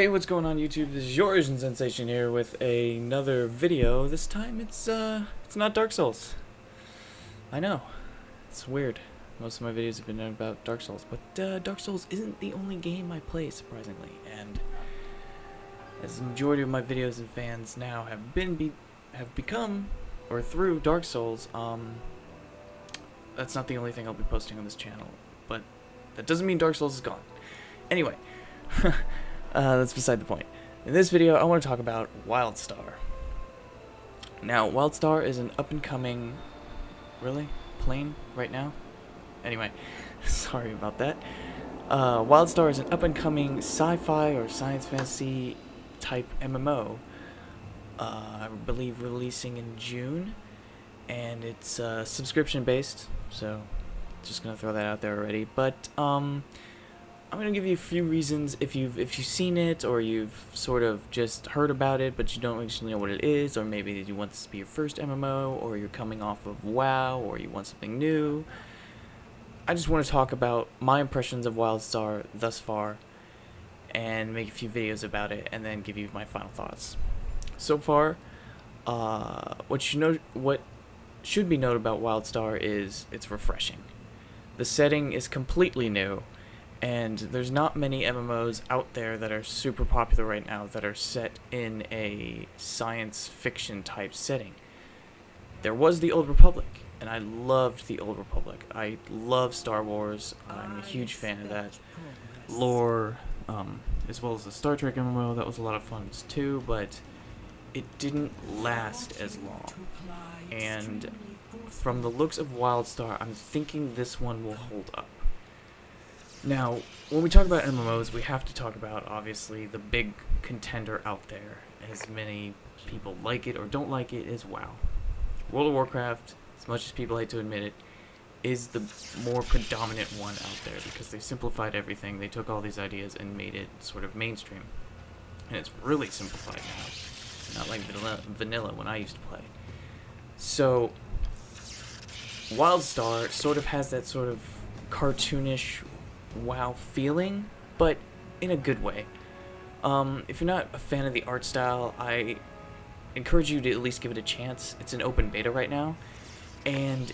Hey, what's going on YouTube? This is your Asian Sensation here with another video. This time it's not Dark Souls. I know. It's weird. Most of my videos have been about Dark Souls, but Dark Souls isn't the only game I play, surprisingly. And as the majority of my videos and fans now have become or through Dark Souls, that's not the only thing I'll be posting on this channel. But that doesn't mean Dark Souls is gone. Anyway, that's beside the point. In this video, I want to talk about WildStar. Now, WildStar is an up-and-coming... Really? Plane? Right now? Anyway, sorry about that. WildStar is an up-and-coming sci-fi or science fantasy type MMO. I believe releasing in June. And it's subscription-based, so just gonna throw that out there already. But, I'm gonna give you a few reasons if you've seen it or you've sort of just heard about it but you don't actually know what it is, or maybe you want this to be your first MMO, or you're coming off of WoW, or you want something new. I just want to talk about my impressions of WildStar thus far and make a few videos about it and then give you my final thoughts. So far, what should be noted about WildStar is it's refreshing. The setting is completely new. And there's not many MMOs out there that are super popular right now that are set in a science fiction type setting. There was the Old Republic, and I loved the Old Republic. I love Star Wars. I'm a huge fan of that lore, as well as the Star Trek MMO. That was a lot of fun too, but it didn't last as long. And from the looks of WildStar, I'm thinking this one will hold up. Now, when we talk about MMOs, we have to talk about, obviously, the big contender out there, as many people like it or don't like it, is WoW. World of Warcraft, as much as people hate to admit it, is the more predominant one out there, because they simplified everything. They took all these ideas and made it sort of mainstream. And it's really simplified now. Not like vanilla when I used to play. So, WildStar sort of has that sort of cartoonish WoW feeling, but in a good way. If you're not a fan of the art style, I encourage you to at least give it a chance. It's an open beta right now, and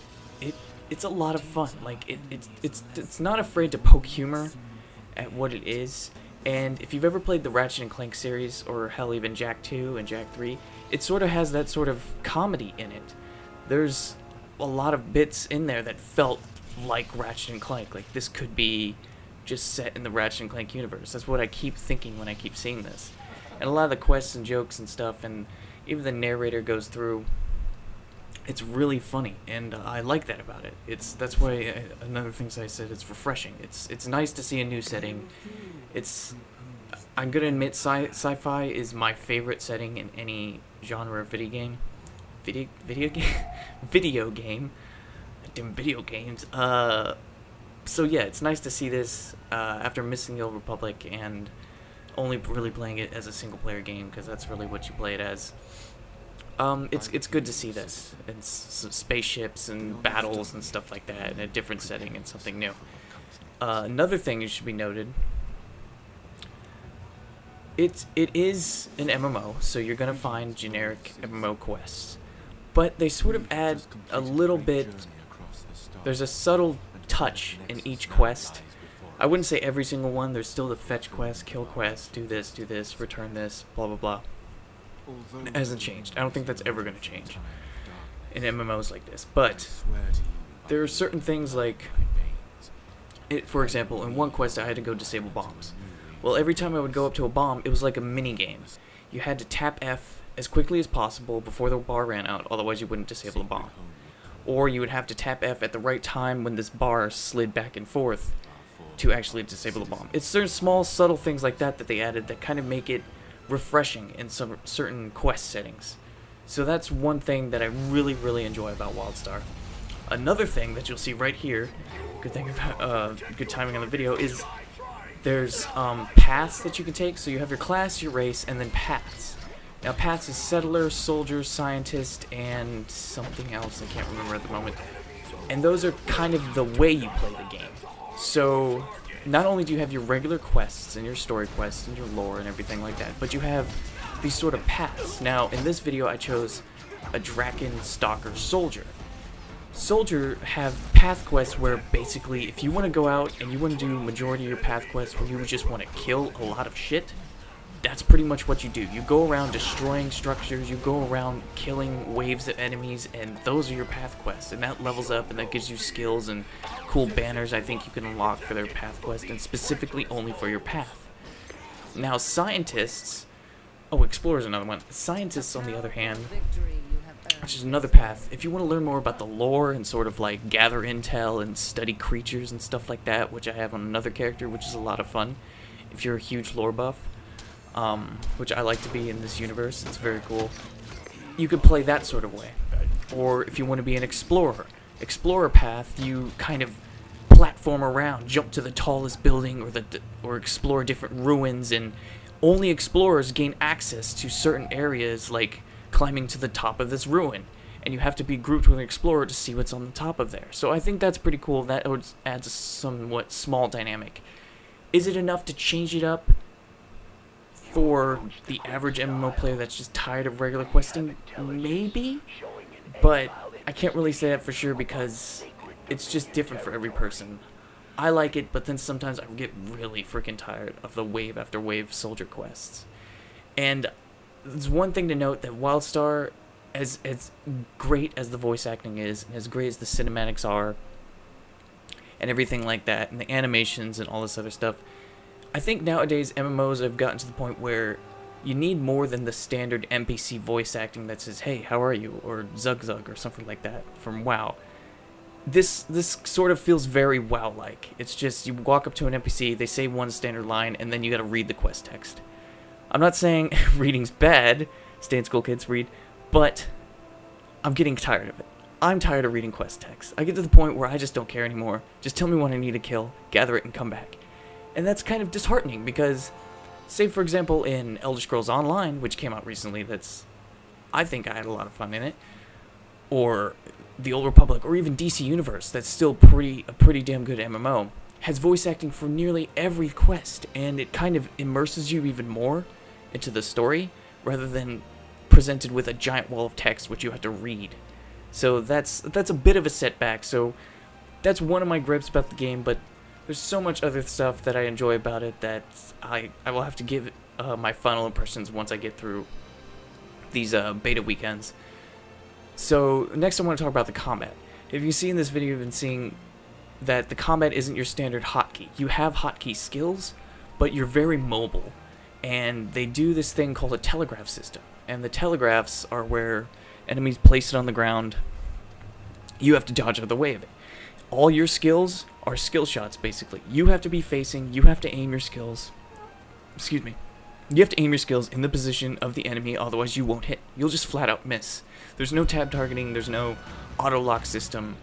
it's a lot of fun. Like it's not afraid to poke humor at what it is. And if you've ever played the Ratchet and Clank series, or hell, even Jak 2 and Jak 3, it sort of has that sort of comedy in it. There's a lot of bits in there that felt like Ratchet and Clank. Like, this could be just set in the Ratchet and Clank universe. That's what I keep thinking when I keep seeing this. And a lot of the quests and jokes and stuff, and even the narrator goes through, it's really funny, and I like that about it. That's why another thing I said, it's refreshing. It's nice to see a new setting. I'm gonna admit, sci-fi is my favorite setting in any genre of video game. Video game. Damn video games. So yeah, it's nice to see this after missing the Old Republic and only really playing it as a single-player game, because that's really what you play it as. It's good to see this, and spaceships and battles and stuff like that in a different setting and something new. Another thing that should be noted: it is an MMO, so you're gonna find generic MMO quests, but they sort of add a little bit. There's a subtle touch in each quest. I wouldn't say every single one. There's still the fetch quest, kill quest, do this, return this, blah blah blah. It hasn't changed. I don't think that's ever going to change in MMOs like this. But there are certain things like, for example, in one quest I had to go disable bombs. Well, every time I would go up to a bomb, it was like a mini game. You had to tap F as quickly as possible before the bar ran out, otherwise you wouldn't disable the bomb. Or you would have to tap F at the right time when this bar slid back and forth to actually disable the bomb. It's certain small, subtle things like that that they added that kind of make it refreshing in some certain quest settings. So that's one thing that I really, really enjoy about WildStar. Another thing that you'll see right here, good timing on the video, is there's paths that you can take. So you have your class, your race, and then paths. Now, paths is settler, soldier, scientist, and something else I can't remember at the moment. And those are kind of the way you play the game. So not only do you have your regular quests and your story quests and your lore and everything like that, but you have these sort of paths. Now, in this video, I chose a Draken Stalker Soldier. Soldier have path quests where basically, if you want to go out and you want to do majority of your path quests where you just want to kill a lot of shit, that's pretty much what you do. You go around destroying structures, you go around killing waves of enemies, and those are your path quests. And that levels up, and that gives you skills and cool banners I think you can unlock for their path quest, and specifically only for your path. Now, scientists... Oh, Explorer's another one. Scientists, on the other hand, which is another path. If you want to learn more about the lore and sort of like gather intel and study creatures and stuff like that, which I have on another character, which is a lot of fun, if you're a huge lore buff, which I like to be in this universe, it's very cool, you could play that sort of way. Or if you want to be an explorer path, you kind of platform around, jump to the tallest building, or explore different ruins, and only explorers gain access to certain areas, like climbing to the top of this ruin, and you have to be grouped with an explorer to see what's on the top of there. So I think that's pretty cool. That adds a somewhat small dynamic. Is it enough to change it up for the average MMO player that's just tired of regular questing? Maybe, but I can't really say that for sure because it's just different for every person. I like it, but then sometimes I get really freaking tired of the wave after wave soldier quests. And there's one thing to note, that WildStar, as great as the voice acting is, and as great as the cinematics are, and everything like that, and the animations and all this other stuff, I think nowadays MMOs have gotten to the point where you need more than the standard NPC voice acting that says, "Hey, how are you?" or "Zug Zug" or something like that from WoW. This sort of feels very WoW-like. It's just you walk up to an NPC, they say one standard line, and then you gotta read the quest text. I'm not saying reading's bad, stay in school kids, read, but I'm getting tired of it. I'm tired of reading quest text. I get to the point where I just don't care anymore. Just tell me what I need to kill, gather it, and come back. And that's kind of disheartening because, say for example in Elder Scrolls Online, which came out recently, I think I had a lot of fun in it, or the Old Republic, or even DC Universe, that's still a pretty damn good MMO, has voice acting for nearly every quest, and it kind of immerses you even more into the story, rather than presented with a giant wall of text which you have to read. So that's a bit of a setback, so that's one of my gripes about the game, but there's so much other stuff that I enjoy about it that I will have to give my final impressions once I get through these beta weekends. So next I want to talk about the combat. If you see in this video, you've been seeing that the combat isn't your standard hotkey. You have hotkey skills, but you're very mobile. And they do this thing called a telegraph system. And the telegraphs are where enemies place it on the ground. You have to dodge out of the way of it. All your skills are skill shots, basically. You have to be facing, you have to aim your skills. Excuse me. You have to aim your skills in the position of the enemy, otherwise you won't hit. You'll just flat out miss. There's no tab targeting, there's no auto-lock system,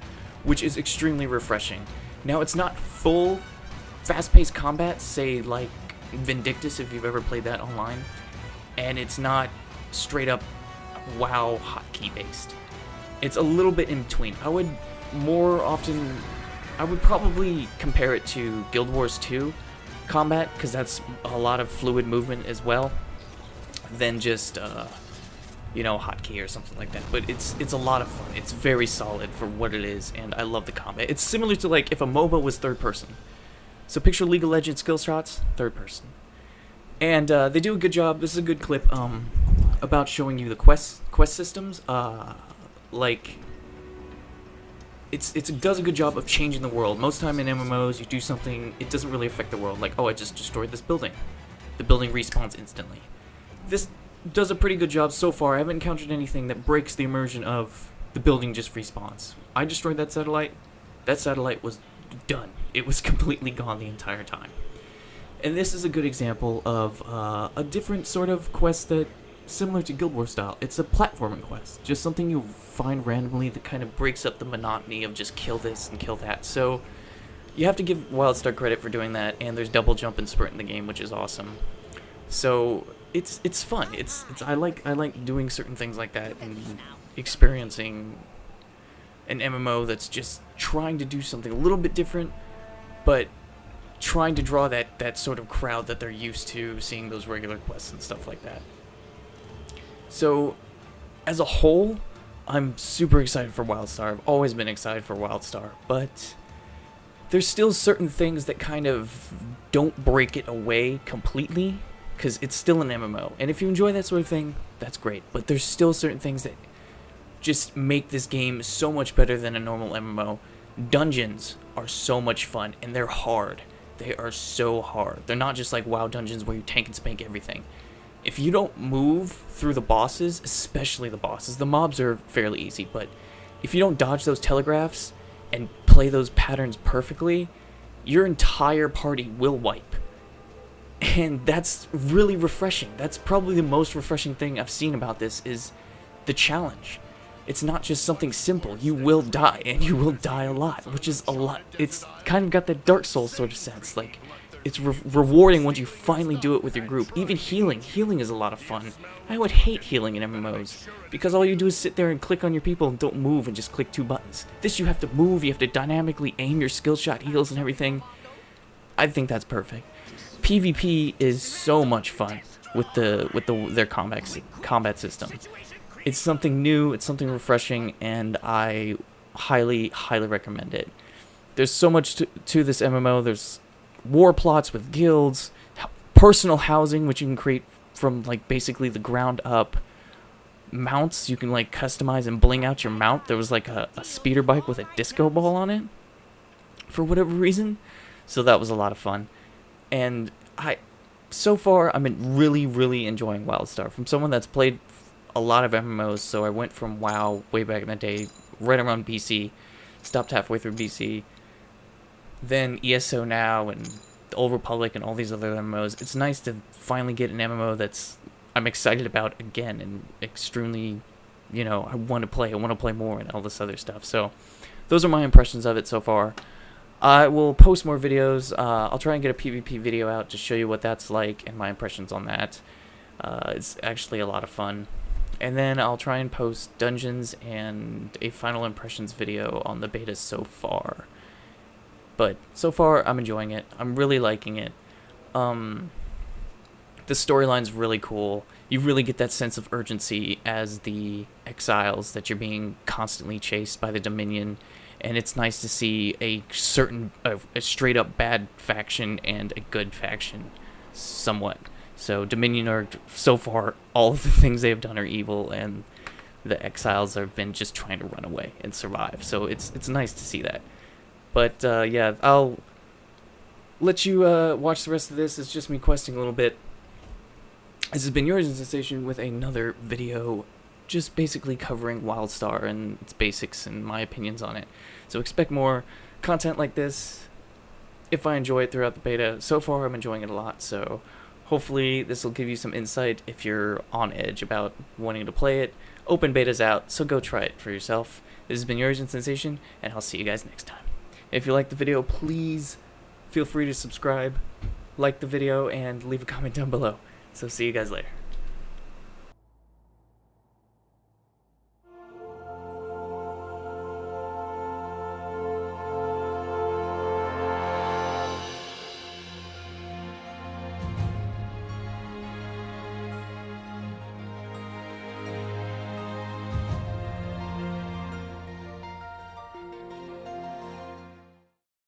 which is extremely refreshing. Now, it's not full fast-paced combat, say like Vindictus, if you've ever played that online, and it's not straight-up WoW hotkey based. It's a little bit in between. I would probably compare it to Guild Wars 2 combat, because that's a lot of fluid movement as well, than just hotkey or something like that. But it's a lot of fun. It's very solid for what it is, and I love the combat. It's similar to like if a MOBA was third person. So picture League of Legends skill shots, third person. And they do a good job. This is a good clip about showing you the quest systems. It does a good job of changing the world. Most time in MMOs, you do something, it doesn't really affect the world. Like, oh, I just destroyed this building. The building respawns instantly. This does a pretty good job so far. I haven't encountered anything that breaks the immersion of the building just respawns. I destroyed that satellite. That satellite was done. It was completely gone the entire time. And this is a good example of a different sort of quest that, similar to Guild Wars style, it's a platforming quest. Just something you find randomly that kind of breaks up the monotony of just kill this and kill that. So you have to give WildStar credit for doing that, and there's double jump and sprint in the game, which is awesome. So it's fun. I like doing certain things like that and experiencing an MMO that's just trying to do something a little bit different, but trying to draw that sort of crowd that they're used to seeing those regular quests and stuff like that. So, as a whole, I'm super excited for WildStar. I've always been excited for WildStar, but there's still certain things that kind of don't break it away completely, because it's still an MMO. And if you enjoy that sort of thing, that's great. But there's still certain things that just make this game so much better than a normal MMO. Dungeons are so much fun, and they're hard. They are so hard. They're not just like WoW dungeons where you tank and spank everything. If you don't move through the bosses, especially the bosses, the mobs are fairly easy, but if you don't dodge those telegraphs and play those patterns perfectly, your entire party will wipe. And that's really refreshing. That's probably the most refreshing thing I've seen about this is the challenge. It's not just something simple. You will die, and you will die a lot, which is a lot. It's kind of got that Dark Souls sort of sense. Like, it's rewarding once you finally do it with your group. Even healing. Healing is a lot of fun. I would hate healing in MMOs, because all you do is sit there and click on your people and don't move and just click 2 buttons. This you have to move, you have to dynamically aim your skill shot heals and everything. I think that's perfect. PvP is so much fun with their combat system. It's something new, it's something refreshing, and I highly recommend it. There's so much to this MMO. There's war plots with guilds, personal housing, which you can create from like basically the ground up. Mounts, you can like customize and bling out your mount. There was like a speeder bike with a disco ball on it for whatever reason, so that was a lot of fun. And so far I've been really enjoying WildStar. From someone that's played a lot of MMOs, so I went from WoW way back in the day, right around BC, stopped halfway through BC, then ESO now, and the Old Republic, and all these other MMOs. It's nice to finally get an MMO that's I'm excited about again, and extremely, I want to play more, and all this other stuff. So, those are my impressions of it so far. I will post more videos. I'll try and get a PvP video out to show you what that's like, and my impressions on that. It's actually a lot of fun. And then I'll try and post dungeons and a final impressions video on the beta so far. But so far, I'm enjoying it. I'm really liking it. The storyline's really cool. You really get that sense of urgency as the exiles, that you're being constantly chased by the Dominion. And it's nice to see a straight up bad faction and a good faction, somewhat. So Dominion are, so far, all of the things they have done are evil, and the exiles have been just trying to run away and survive. So it's nice to see that. But yeah, I'll let you watch the rest of this. It's just me questing a little bit. This has been yours in Sensation with another video, just basically covering WildStar and its basics and my opinions on it. So expect more content like this if I enjoy it throughout the beta. So far, I'm enjoying it a lot, so hopefully this will give you some insight if you're on edge about wanting to play it. Open beta's out, so go try it for yourself. This has been yours in Sensation, and I'll see you guys next time. If you liked the video, please feel free to subscribe, like the video, and leave a comment down below. So see you guys later.